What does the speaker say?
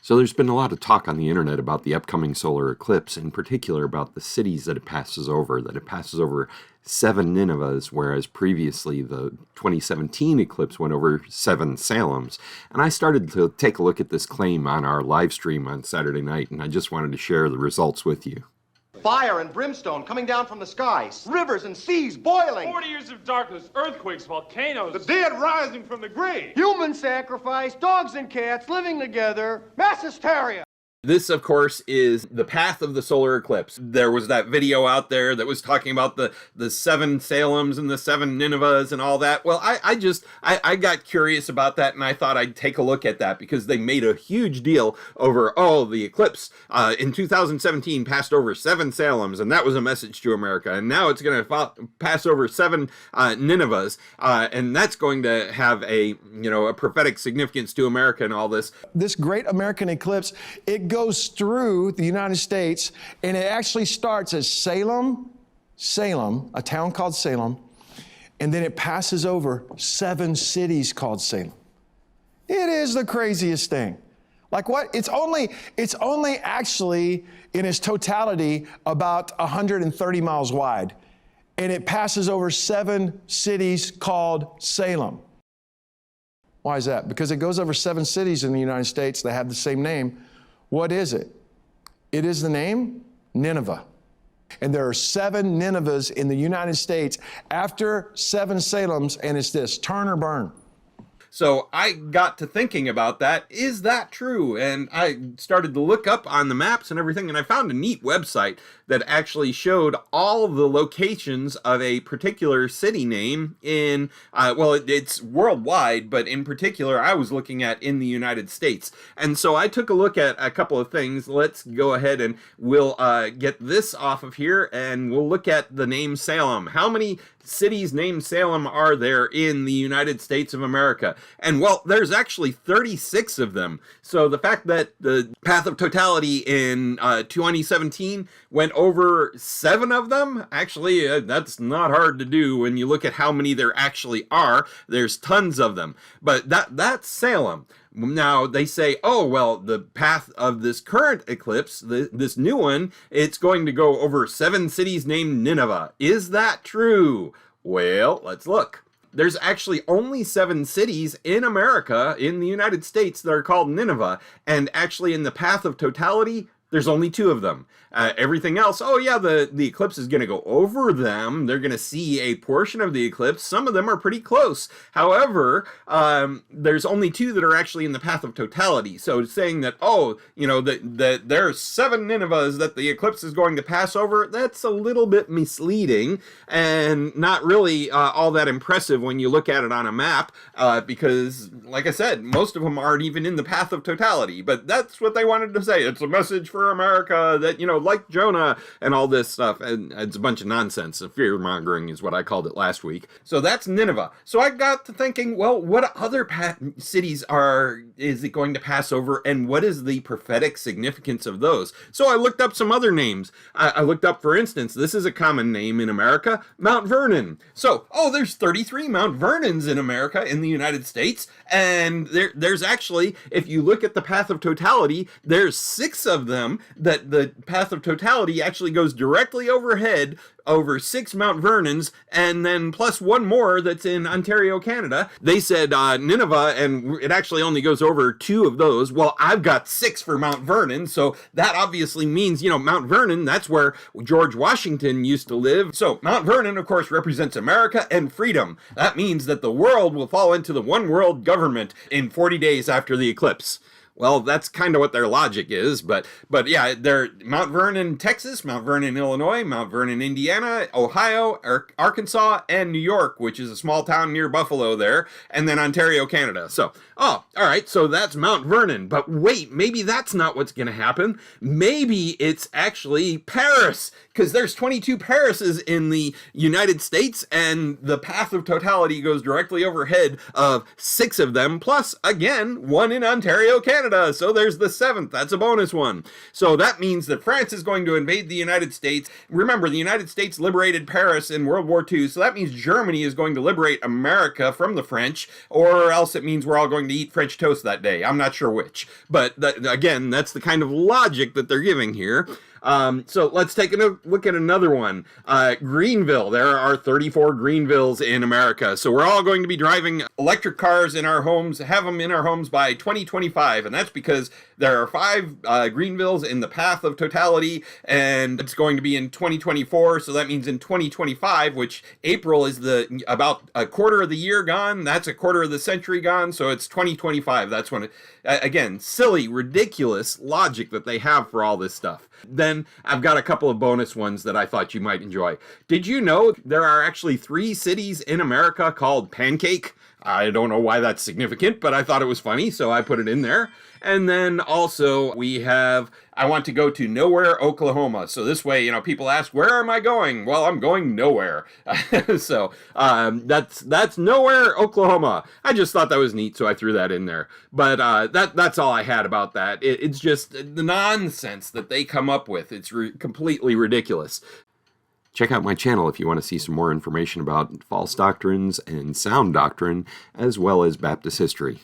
So there's been a lot of talk on the internet about the upcoming solar eclipse, in particular about the cities that it passes over, 7 Ninevehs, whereas previously the 2017 eclipse went over 7 Salems. And I started to take a look at this claim on our live stream on Saturday night, and I just wanted to share the results with you. Fire and brimstone coming down from the skies, rivers and seas boiling. 40 years of darkness, earthquakes, volcanoes. The dead rising from the grave. Human sacrifice, dogs and cats living together, mass hysteria. This, of course, is the path of the solar eclipse. There was that video out there that was talking about the 7 Salems and the 7 Ninevehs and all that. Well, I got curious about that, and I thought I'd take a look at that because they made a huge deal over, the eclipse in 2017 passed over 7 Salems, and that was a message to America. And now it's going to pass over 7 Ninevehs, and that's going to have a prophetic significance to America and all this. This great American eclipse, it goes through the United States, and it actually starts at Salem, a town called Salem, and then it passes over 7 cities called Salem. It is the craziest thing. Like what? It's only actually in its totality about 130 miles wide, and it passes over 7 cities called Salem. Why is that? Because it goes over 7 cities in the United States that have the same name. What is it? It is the name Nineveh. And there are 7 Ninevehs in the United States after 7 Salems, and it's this: turn or burn. So I got to thinking about that. Is that true? And I started to look up on the maps and everything, and I found a neat website that actually showed all the locations of a particular city name in, it's worldwide, but in particular, I was looking at in the United States. And so I took a look at a couple of things. Let's go ahead and we'll get this off of here, and we'll look at the name Salem. How many cities named Salem are there in the United States of America? And well, there's actually 36 of them. So the fact that the path of totality in 2017 went over 7 of them, actually, that's not hard to do when you look at how many there actually are. There's tons of them. But that's Salem. Now, they say, the path of this current eclipse, this new one, it's going to go over 7 cities named Nineveh. Is that true? Well, let's look. There's actually only 7 cities in America, in the United States, that are called Nineveh. And actually, in the path of totality, there's only 2 of them. Everything else, the eclipse is going to go over them. They're going to see a portion of the eclipse. Some of them are pretty close. However, there's only 2 that are actually in the path of totality. So it's saying that, that there are 7 Ninevehs that the eclipse is going to pass over, that's a little bit misleading and not really all that impressive when you look at it on a map, because, like I said, most of them aren't even in the path of totality. But that's what they wanted to say. It's a message for America that, like Jonah and all this stuff. And it's a bunch of nonsense. Fear mongering is what I called it last week. So that's Nineveh. So I got to thinking, well, what other cities is it going to pass over, and what is the prophetic significance of those? So I looked up some other names. I looked up, for instance, this is a common name in America, Mount Vernon. So, there's 33 Mount Vernons in America, in the United States, and there's actually, if you look at the path of totality, there's 6 of them that the path of totality actually goes directly overhead over 6 Mount Vernons, and then plus 1 more that's in Ontario, Canada. They said Nineveh, and it actually only goes over 2 of those. Well, I've got 6 for Mount Vernon, so that obviously means, Mount Vernon, that's where George Washington used to live. So Mount Vernon, of course, represents America and freedom. That means that the world will fall into the one world government in 40 days after the eclipse. Well, that's kind of what their logic is, but yeah, they're Mount Vernon, Texas, Mount Vernon, Illinois, Mount Vernon, Indiana, Ohio, Arkansas, and New York, which is a small town near Buffalo there, and then Ontario, Canada. So, all right, so that's Mount Vernon, but wait, maybe that's not what's going to happen. Maybe it's actually Paris, because there's 22 Parises in the United States, and the path of totality goes directly overhead of 6 of them, plus, again, 1 in Ontario, Canada. Canada. So there's the 7th. That's a bonus one. So that means that France is going to invade the United States. Remember, the United States liberated Paris in World War II, so that means Germany is going to liberate America from the French, or else it means we're all going to eat French toast that day. I'm not sure which. But again, that's the kind of logic that they're giving here. So let's take a look at another one. Greenville. There are 34 Greenvilles in America. So we're all going to be driving electric cars in our homes, have them in our homes by 2025. And that's because there are 5 Greenvilles in the path of totality, and it's going to be in 2024. So that means in 2025, which April is about a quarter of the year gone. That's a quarter of the century gone. So it's 2025. That's when again, silly, ridiculous logic that they have for all this stuff. Then I've got a couple of bonus ones that I thought you might enjoy. Did you know there are actually 3 cities in America called Pancake? I don't know why that's significant, but I thought it was funny, so I put it in there. And then also we have, I want to go to Nowhere, Oklahoma. So this way, people ask, where am I going? Well, I'm going nowhere. So that's Nowhere, Oklahoma. I just thought that was neat, so I threw that in there. But that's all I had about that. It's just the nonsense that they come up with. It's completely ridiculous. Check out my channel if you want to see some more information about false doctrines and sound doctrine, as well as Baptist history.